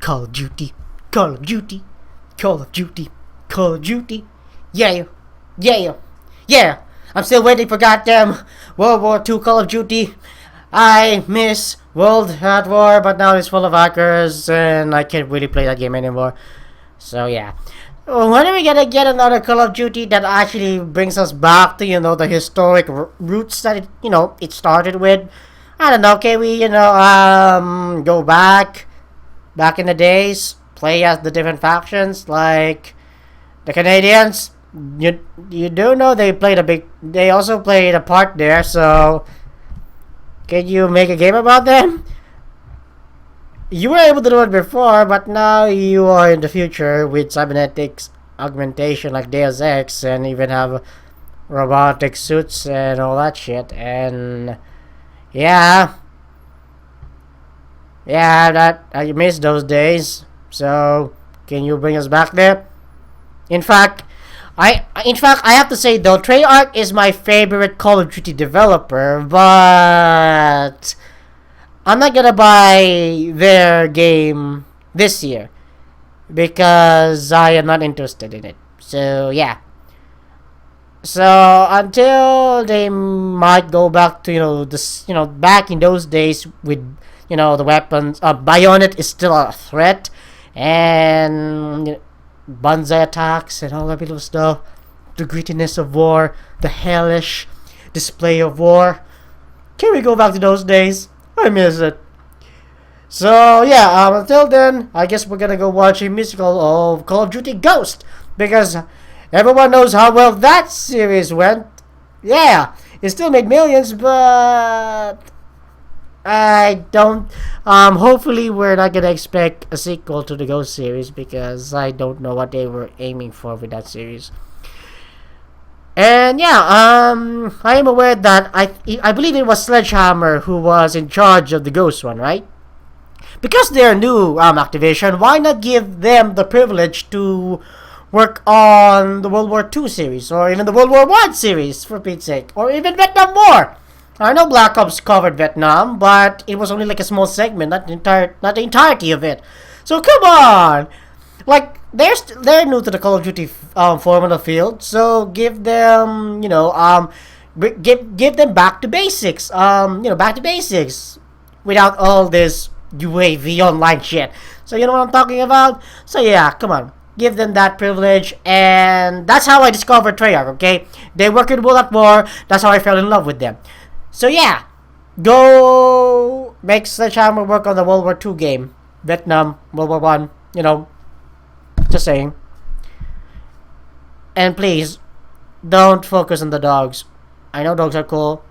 Call of Duty, Call of Duty, Call of Duty, Call of Duty. Yeah, yeah, yeah. I'm still waiting for goddamn World War II Call of Duty. I miss World at War, but now it's full of hackers, and I can't really play that game anymore. So yeah. When are we gonna get another Call of Duty that actually brings us back to, the historic roots that it started with? I don't know, can we, go back in the days, play as the different factions, like the Canadians? You do know they also played a part there, so can you make a game about them? You were able to do it before, but now you are in the future with cybernetics augmentation like Deus Ex, and even have robotic suits and all that shit. And yeah, that I miss those days. So can you bring us back there? In fact, I have to say though, Treyarch is my favorite Call of Duty developer, but I'm not gonna buy their game this year because I am not interested in it. So yeah. So until they might go back to back in those days with the weapons, Bayonet is still a threat, and banzai attacks and all that little stuff, the grittiness of war, the hellish display of war. Can we go back to those days? I miss it. So yeah, until then, I guess we're gonna go watch a musical of Call of Duty Ghosts, because everyone knows how well that series went. Yeah, it still made millions, but I don't. Hopefully, we're not gonna expect a sequel to the Ghost series, because I don't know what they were aiming for with that series. And yeah, I am aware that I believe it was Sledgehammer who was in charge of the Ghost one, right? Because they're new Activision, why not give them the privilege to work on the World War II series, or even the World War I series, for Pete's sake, or even Vietnam War? I know Black Ops covered Vietnam, but it was only like a small segment, not the entirety of it. So come on, like they're new to the Call of Duty formula field, so give them give them back to basics, back to basics, without all this UAV online shit. So you know what I'm talking about. So yeah, come on. Give them that privilege, and that's how I discovered Treyarch, okay? They work in World at War, that's how I fell in love with them. So yeah, go make Sledgehammer work on the World War II game. Vietnam, World War One, just saying. And please, don't focus on the dogs. I know dogs are cool,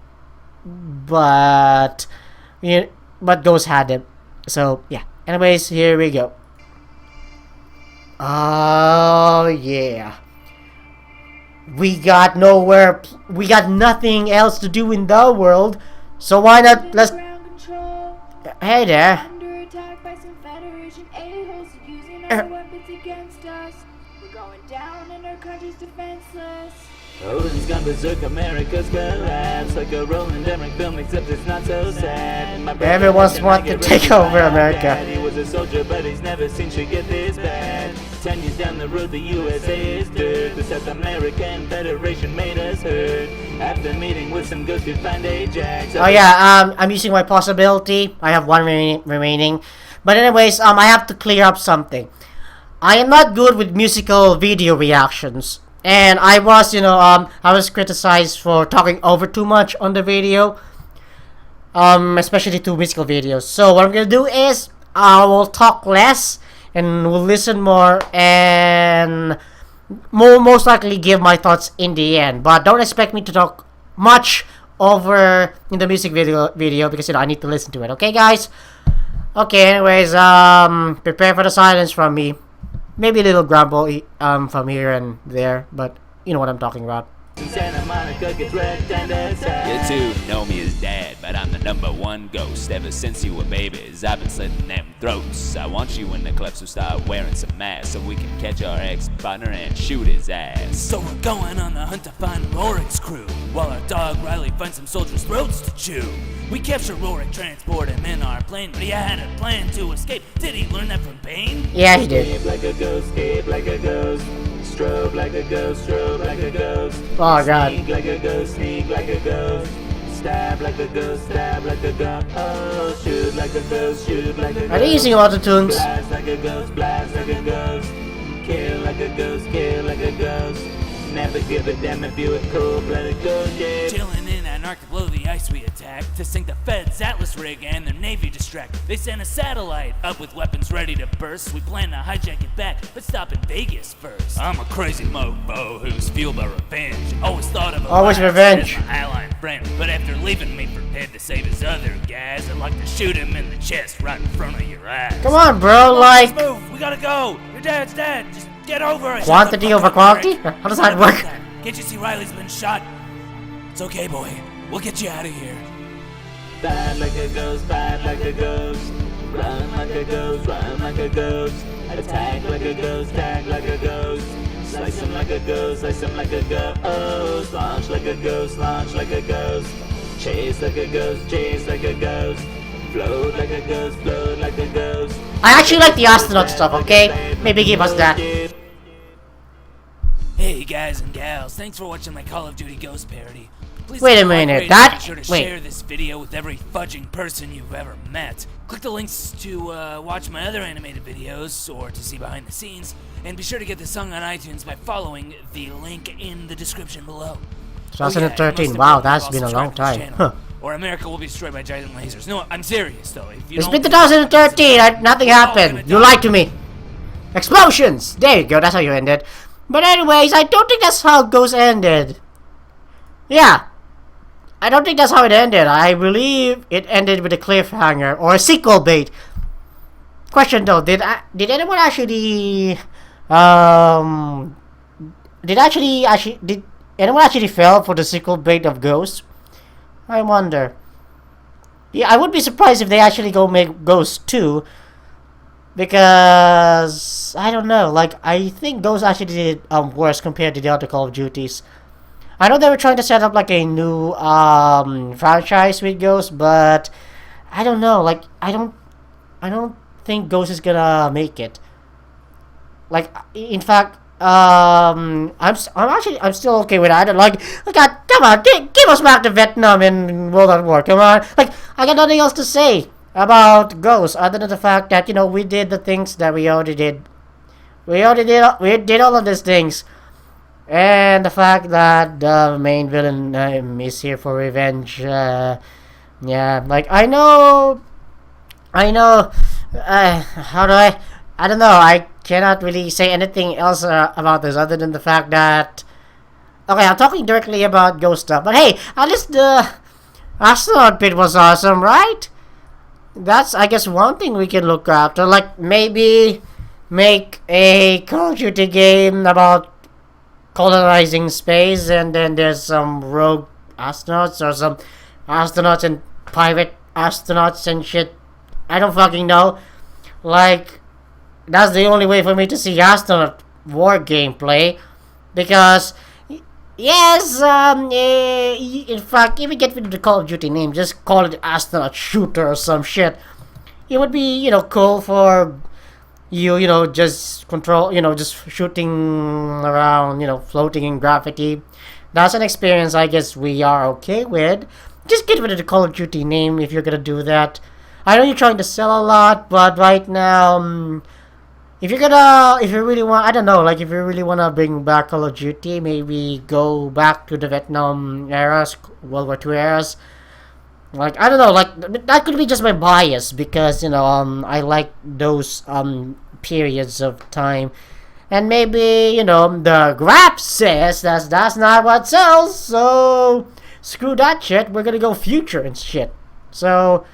but Ghost had them. So yeah. Anyways, here we go. Oh yeah. We got nothing else to do in the world, so why not let's... Hey there. Under attack by some Federation a-holes using our weapons against us. We're going down and our country's defenseless. Odin's gone berserk, America's collapse like a Roland Emmerich film, except it's not so sad. Everyone's want to take over America. He was a soldier, but he's never seen shit get this bad. 10 years down the road, the USA is dirt. The South American Federation made us hurt. After meeting with some ghosts, we find Ajax. Oh yeah, I'm using my possibility. I have one remaining. But anyways, I have to clear up something. I am not good with musical video reactions. And I was criticized for talking over too much on the video, especially to musical videos. So what I'm gonna do is I will talk less and will listen more, and most likely give my thoughts in the end. But don't expect me to talk much over in the music video because I need to listen to it. Okay, guys. Okay. Anyways, prepare for the silence from me. Maybe a little grumble from here and there, but you know what I'm talking about. In Santa Monica gets wrecked and attacked. You two know me as Dad, but I'm the #1 ghost. Ever since you were babies, I've been slitting them throats. I want you in the club, so start wearing some masks so we can catch our ex-partner and shoot his ass. So we're going on the hunt to find Rorik's crew, while our dog Riley finds some soldiers' throats to chew. We capture Rorik, transport him in our plane, but he had a plan to escape. Did he learn that from Bane? Yeah, he did. Escape like a ghost, escape like a ghost. Strobe like a ghost, strobe like a ghost. Oh god. Sneak like a ghost, sneak like a ghost. Stab like a ghost, stab like a ghost. Oh, shoot like a ghost, shoot like a ghost. Are they using auto-tunes? Blast like a ghost, blast like a ghost. Kill like a ghost, kill like a ghost. Never give a damn if you a cold-blooded ghost, yeah. Chilling in Antarctica below the ice we attacked to sink the Fed's Atlas rig and their navy distract. They sent a satellite up with weapons ready to burst. We plan to hijack it back, but stop in Vegas first. I'm a crazy mofo who's fueled by revenge. Always thought of Always Elias revenge. as my ally and friend, but after leaving me prepared to save his other guys, I'd like to shoot him in the chest right in front of your eyes. Come on, bro, like... Let's move. We gotta go. Your dad's dead. Just get over it. Quantity over quality? How does that work? Can't you see Riley's been shot? It's okay, boy. We'll get you out of here. Bad like a ghost, bad like a ghost. Run like a ghost, run like a ghost. Attack like a ghost, attack like a ghost. Slice him like a ghost, slice him like a ghost. Launch like a ghost, launch like a ghost. Chase like a ghost, chase like a ghost. Float like a ghost, float like a ghost. I actually like the astronaut stuff, okay? Maybe give us that. Hey guys and gals, thanks for watching my Call of Duty Ghost parody. Please Wait a like, minute, rate, and that- be sure to wait. share this video with every fudging person you've ever met. Click the links to watch my other animated videos or to see behind the scenes, and be sure to get the song on iTunes by following the link in the description below. 2013, most wow, importantly, that's also been a long subscribe to this time. channel, Huh. Or America will be destroyed by giant lasers. No, I'm serious though. If you It's don't been 2013, nothing happened. You lied to me. Explosions! There you go, that's how you ended. But anyways, I don't think that's how Ghost ended. Yeah. I don't think that's how it ended. I believe it ended with a cliffhanger or a sequel bait. Question though, did anyone actually did anyone actually fell for the sequel bait of Ghost? I wonder. Yeah, I would be surprised if they actually go make Ghost 2. Because I don't know, like I think Ghost actually did worse compared to the other Call of Duties. I know they were trying to set up like a new franchise with Ghost, but I don't know, like I don't think Ghost is gonna make it. Like in fact, I'm still okay with it. Like, God, come on, give us back to Vietnam and World at War. Come on, like I got nothing else to say about Ghost other than the fact that we did the things that we already did. We did all of these things, and the fact that the main villain is here for revenge. Yeah, like I know. How do I don't know. I cannot really say anything else about this other than the fact that. Okay, I'm talking directly about Ghost stuff, but hey, at least the astronaut bit was awesome, right? That's, I guess, one thing we can look after. Like, maybe make a Call of Duty game about colonizing space, and then there's some rogue astronauts, or some astronauts and pirate astronauts and shit. I don't fucking know. Like, that's the only way for me to see astronaut war gameplay. Because, yes, in fact, even get rid of the Call of Duty name, just call it Astronaut Shooter or some shit. It would be, cool for you, just control, just shooting around, floating in gravity. That's an experience I guess we are okay with. Just get rid of the Call of Duty name if you're gonna do that. I know you're trying to sell a lot, but right now, if you really want, I don't know, like if you really want to bring back Call of Duty, maybe go back to the Vietnam eras, World War II eras. Like, I don't know, like, that could be just my bias, because, I like those, periods of time. And maybe, the graph says that's not what sells, so screw that shit, we're gonna go future and shit. So,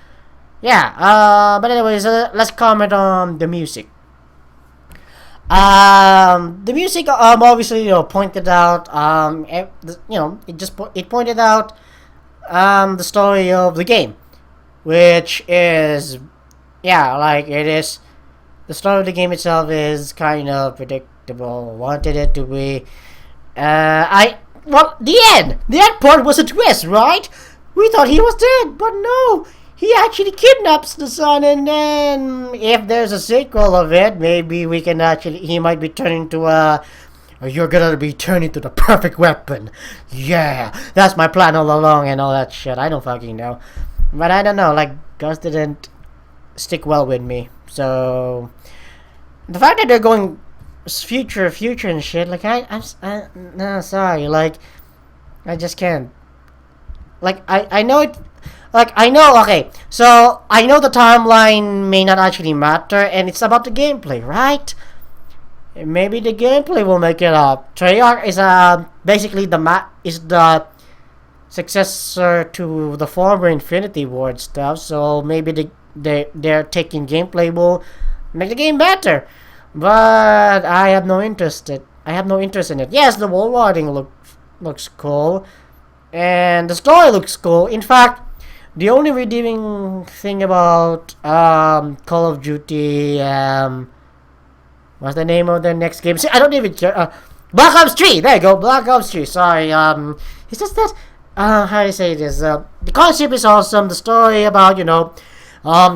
yeah, but anyways, let's comment on the music. The music obviously pointed out it pointed out the story of the game, which is like it is. The story of the game itself is kind of predictable. Wanted it to be. The end part was a twist, right? We thought he was dead, but no. He actually kidnaps the son, and then if there's a sequel of it, maybe he might be turning to you're gonna be turned into the perfect weapon. Yeah, that's my plan all along and all that shit. I don't fucking know. But I don't know, like, Ghost didn't stick well with me. So, the fact that they're going future and shit, like, no, sorry, like, I just can't. Like, I know it. Like, I know, okay, so I know the timeline may not actually matter, and it's about the gameplay, right? Maybe the gameplay will make it up. Treyarch is basically is the successor to the former Infinity Ward stuff, so maybe they're taking gameplay will make the game better. But I have no interest in it. Yes, the wall riding looks cool, and the story looks cool. In fact, the only redeeming thing about Call of Duty, what's the name of the next game? See, I don't even care. Black Ops 3. There you go, Black Ops 3. Sorry. It's just that. How do I say this? The concept is awesome. The story about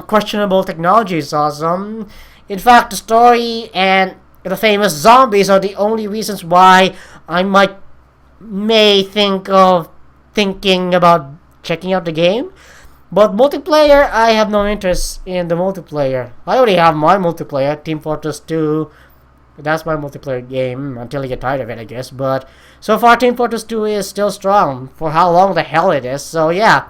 questionable technology is awesome. In fact, the story and the famous zombies are the only reasons why I may thinking about checking out the game. But multiplayer, I have no interest in the multiplayer. I already have my multiplayer, Team Fortress 2. That's my multiplayer game until I get tired of it, I guess. But so far, Team Fortress 2 is still strong for how long the hell it is. So yeah,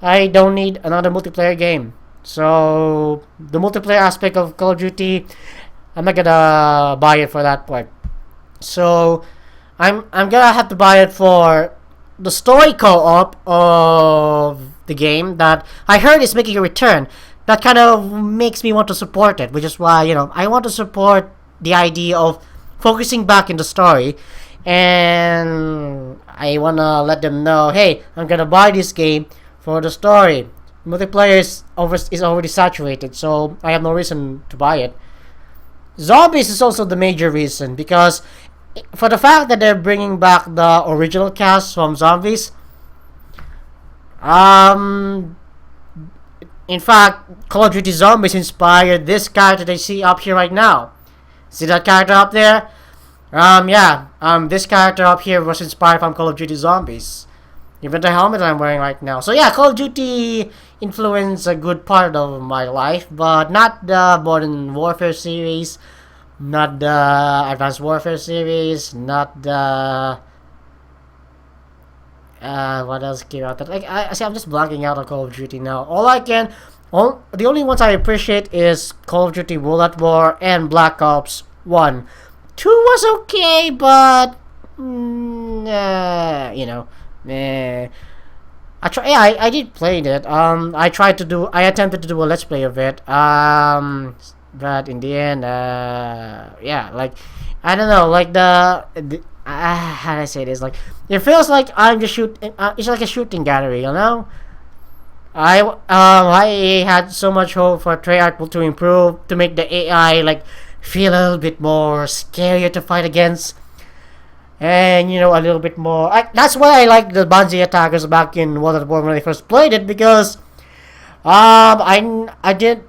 I don't need another multiplayer game. So the multiplayer aspect of Call of Duty, I'm not gonna buy it for that part. So I'm gonna have to buy it for the story co-op of the game that I heard is making a return. That kind of makes me want to support it, which is why I want to support the idea of focusing back in the story, and I wanna let them know, hey, I'm gonna buy this game for the story. Multiplayer is already saturated, so I have no reason to buy it. Zombies is also the major reason, because for the fact that they're bringing back the original cast from Zombies, in fact, Call of Duty Zombies inspired this character they see up here right now. See that character up there? This character up here was inspired from Call of Duty Zombies. Even the helmet I'm wearing right now. So yeah, Call of Duty influenced a good part of my life, but not the Modern Warfare series, not the Advanced Warfare series, not the what else came out? Like I'm just blanking out on Call of Duty now. The only ones I appreciate is Call of Duty World at War and Black Ops 1. 2 was okay, but I did play it. I attempted to do a let's play of it. But in the end, like, I don't know, like how do I say this? Like, it feels like I'm just shooting. It's like a shooting gallery, I had so much hope for Treyarch to improve, to make the AI like feel a little bit more scarier to fight against, and a little bit more. That's why I like the Banzai attackers back in World at War when I first played it, because I didn't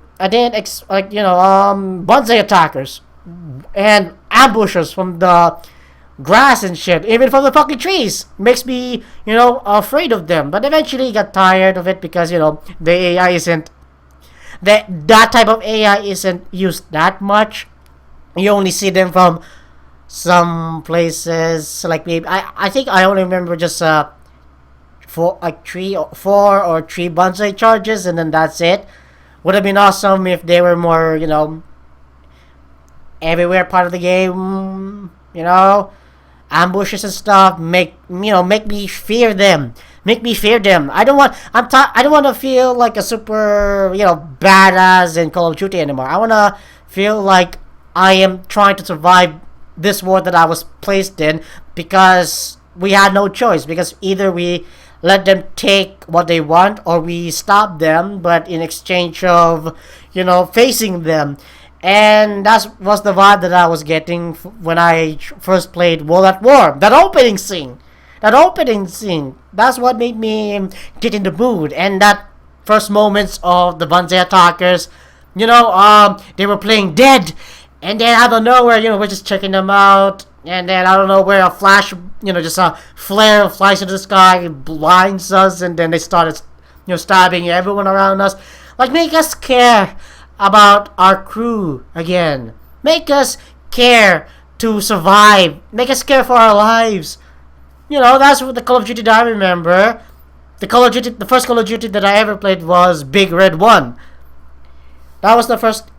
Banzai attackers and ambushers from the grass and shit, even from the fucking trees, makes me afraid of them. But eventually got tired of it, because the AI isn't that type of AI isn't used that much. You only see them from some places, like maybe I think I only remember just 4 or 3 Banzai charges, and then that's it. Would have been awesome if they were more everywhere part of the game, ambushes and stuff. Make me fear them. I don't want to feel like a super, badass in Call of Duty anymore. I want to feel like I am trying to survive this war that I was placed in, because we had no choice, because either we let them take what they want or we stop them, but in exchange of, facing them. And that was the vibe that I was getting when I first played World at War. That opening scene, that's what made me get in the mood. And that first moments of the Banzai attackers, they were playing dead, and then out of nowhere, we're just checking them out, and then I don't know where a flash, just a flare flies into the sky, blinds us, and then they started, stabbing everyone around us. Like, make us care about our crew again. Make us care to survive. Make us care for our lives. That's what the Call of Duty that I remember. The first Call of Duty that I ever played was Big Red 1. That was the first,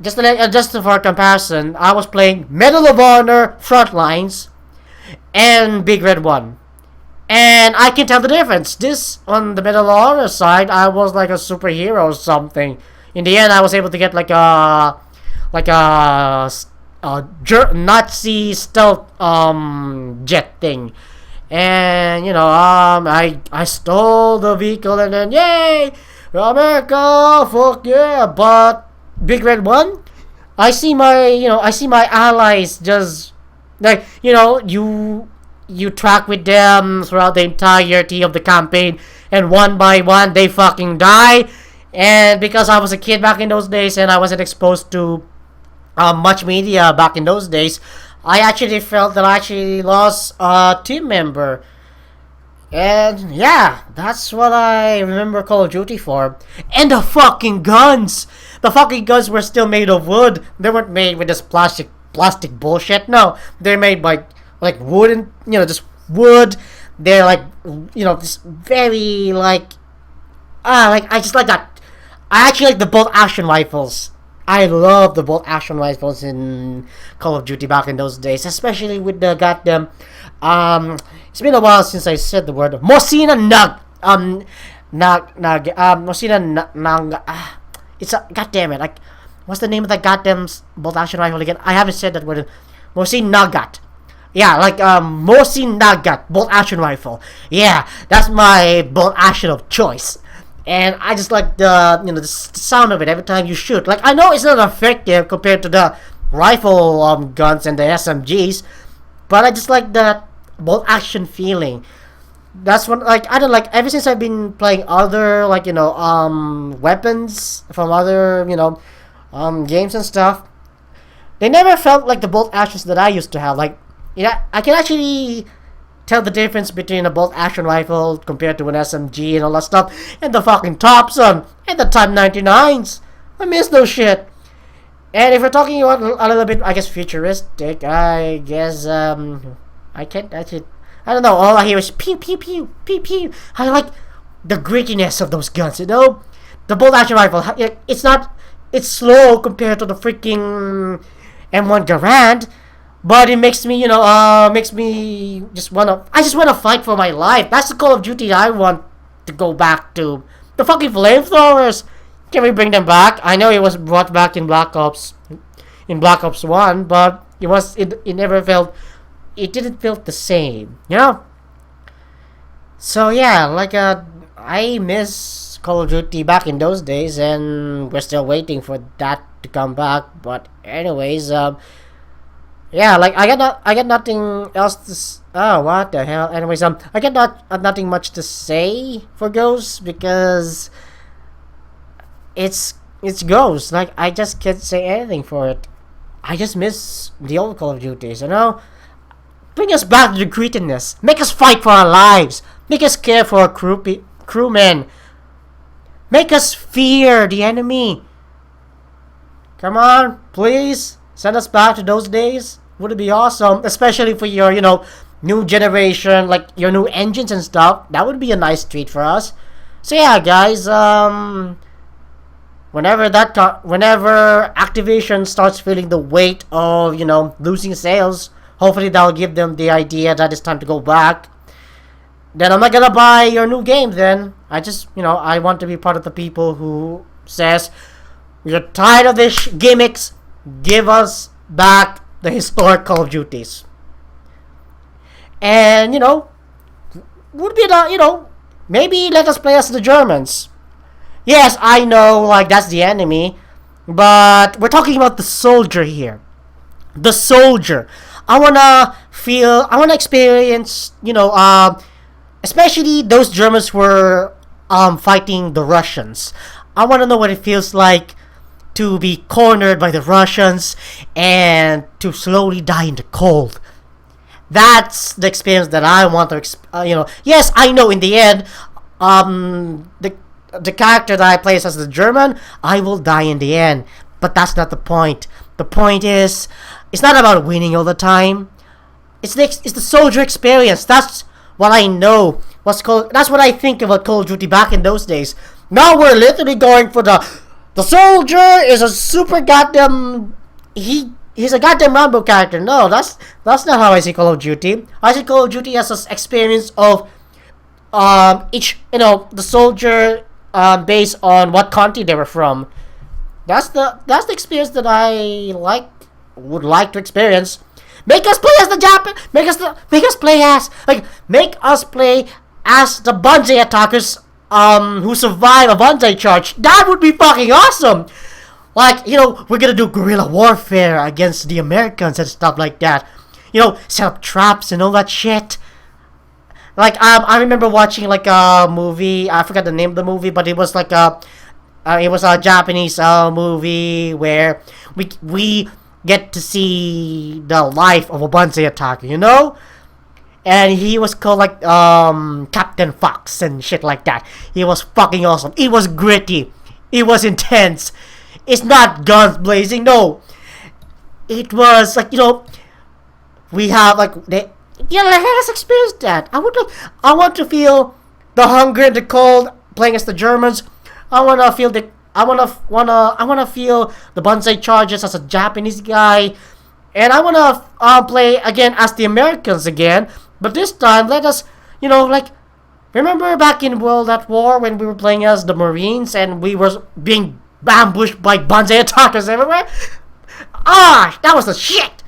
just for comparison, I was playing Medal of Honor Frontlines and Big Red 1. And I can tell the difference. This, on the Medal of Honor side, I was like a superhero or something. In the end, I was able to get like a Nazi stealth jet thing. And I stole the vehicle, and then yay, America, fuck yeah. But Big Red 1, I see my allies just like, you track with them throughout the entirety of the campaign, and one by one they fucking die. And because I was a kid back in those days and I wasn't exposed to much media back in those days, I actually felt that I actually lost a team member. And yeah, that's what I remember Call of Duty for. And the fucking guns! The fucking guns were still made of wood. They weren't made with this plastic bullshit. No, they're made by like wooden, just wood. They're like, just very like I just like that. I actually like the bolt action rifles. I love the bolt action rifles in Call of Duty back in those days, especially with the goddamn. It's been a while since I said the word Mosina it's a goddamn it. Like, what's the name of that goddamn bolt action rifle again? I haven't said that word. Mosin Nagat. Yeah, like Mosin Nagat bolt action rifle. Yeah, that's my bolt action of choice. And I just like the sound of it every time you shoot. Like, I know it's not effective compared to the rifle guns and the SMGs, but I just like that bolt action feeling. That's what, like, I don't like, ever since I've been playing other weapons from other games and stuff, they never felt like the bolt actions that I used to have. Like, I can actually tell the difference between a bolt action rifle compared to an SMG and all that stuff, and the fucking Thompson and the Type 99s. I miss those shit. And if we're talking about a little bit, I guess, futuristic, I guess I can't actually, I don't know, all I hear is pew pew pew pew pew. I like the grittiness of those guns, The bolt action rifle, it's slow compared to the freaking M1 Garand, but it makes me, just wanna fight for my life. That's the Call of Duty I want to go back to. The fucking flamethrowers. Can we bring them back? I know it was brought back in Black Ops 1, but it never felt, it didn't feel the same, So yeah, I miss Call of Duty back in those days, and we're still waiting for that to come back. But anyways, yeah, like I got nothing else to. Oh, what the hell? Anyways, I got nothing much to say for Ghosts, because it's Ghosts. Like, I just can't say anything for it. I just miss the old Call of Duties, Bring us back to the grittiness. Make us fight for our lives. Make us care for our crewmen. Make us fear the enemy. Come on, please send us back to those days. Would it be awesome? Especially for your, new generation, like your new engines and stuff. That would be a nice treat for us. So yeah, guys. Whenever Activision starts feeling the weight of losing sales, hopefully that'll give them the idea that it's time to go back. Then I'm not gonna buy your new game. Then I just I want to be part of the people who says, We're tired of these gimmicks. Give us back the historic Call of Duties. And, would be maybe let us play as the Germans. Yes, I know, like, that's the enemy. But we're talking about the soldier here. The soldier. I wanna experience, especially those Germans were fighting the Russians. I wanna know what it feels like to be cornered by the Russians and to slowly die in the cold. That's the experience that I want to, Yes, I know in the end, the character that I play as the German, I will die in the end. But that's not the point. The point is, it's not about winning all the time. It's the soldier experience. That's what I know. That's what I think about Call of Duty back in those days. Now we're literally going for the soldier is a super goddamn he's a goddamn Rambo character. No, that's not how I see Call of Duty. I see Call of Duty as an experience of each the soldier based on what country they were from. That's the experience that I would like to experience. Make us play as the Japan. Make us play as the bonsai attackers who survive a bonsai charge. That would be fucking awesome. Like, we're gonna do guerrilla warfare against the Americans and stuff like that. Set up traps and all that shit. Like, I remember watching like a movie. I forgot the name of the movie, but it was like a Japanese movie where we get to see the life of a bonsai attacker, And he was called like Captain Fox and shit like that. He was fucking awesome. It was gritty. It was intense. It's not guns blazing. No, it was like we have like let us experience that. I want to feel the hunger and the cold playing as the Germans. I wanna feel the bonsai charges as a Japanese guy, and I wanna play again as the Americans again. But this time, let us remember back in World at War when we were playing as the Marines and we were being ambushed by bonsai attackers everywhere. That was the shit.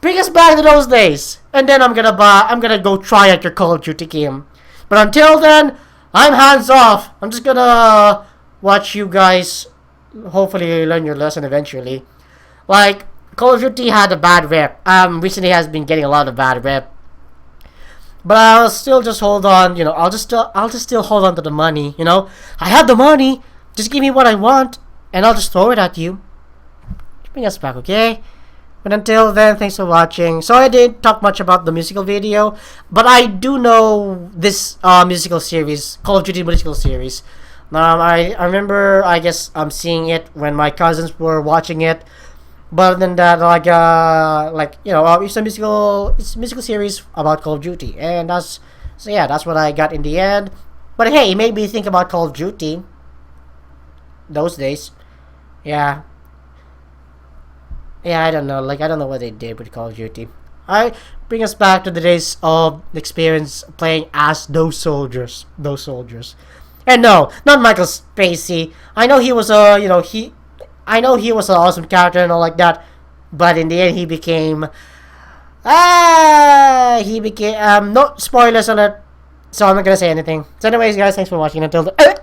Bring us back to those days, and then I'm gonna go try out your Call of Duty game. But until then, I'm hands off. I'm just gonna watch you guys hopefully learn your lesson eventually. Like, Call of Duty had a bad rep. Recently has been getting a lot of bad rep. But I'll still just hold on, I'll just still hold on to the money, I have the money. Just give me what I want, and I'll just throw it at you. Bring us back, okay? But until then, thanks for watching. Sorry I didn't talk much about the musical video, but I do know this musical series, Call of Duty musical series. I remember, I guess, seeing it when my cousins were watching it. But other than that, it's a musical series about Call of Duty, and that's what I got in the end. But hey, it made me think about Call of Duty. Those days, yeah, I don't know, I don't know what they did with Call of Duty. I bring us back to the days of the experience playing as those soldiers. And no, not Michael Spacey. I know he was I know he was an awesome character and all like that, but in the end he became no spoilers alert, so I'm not gonna say anything. So anyways guys, thanks for watching until the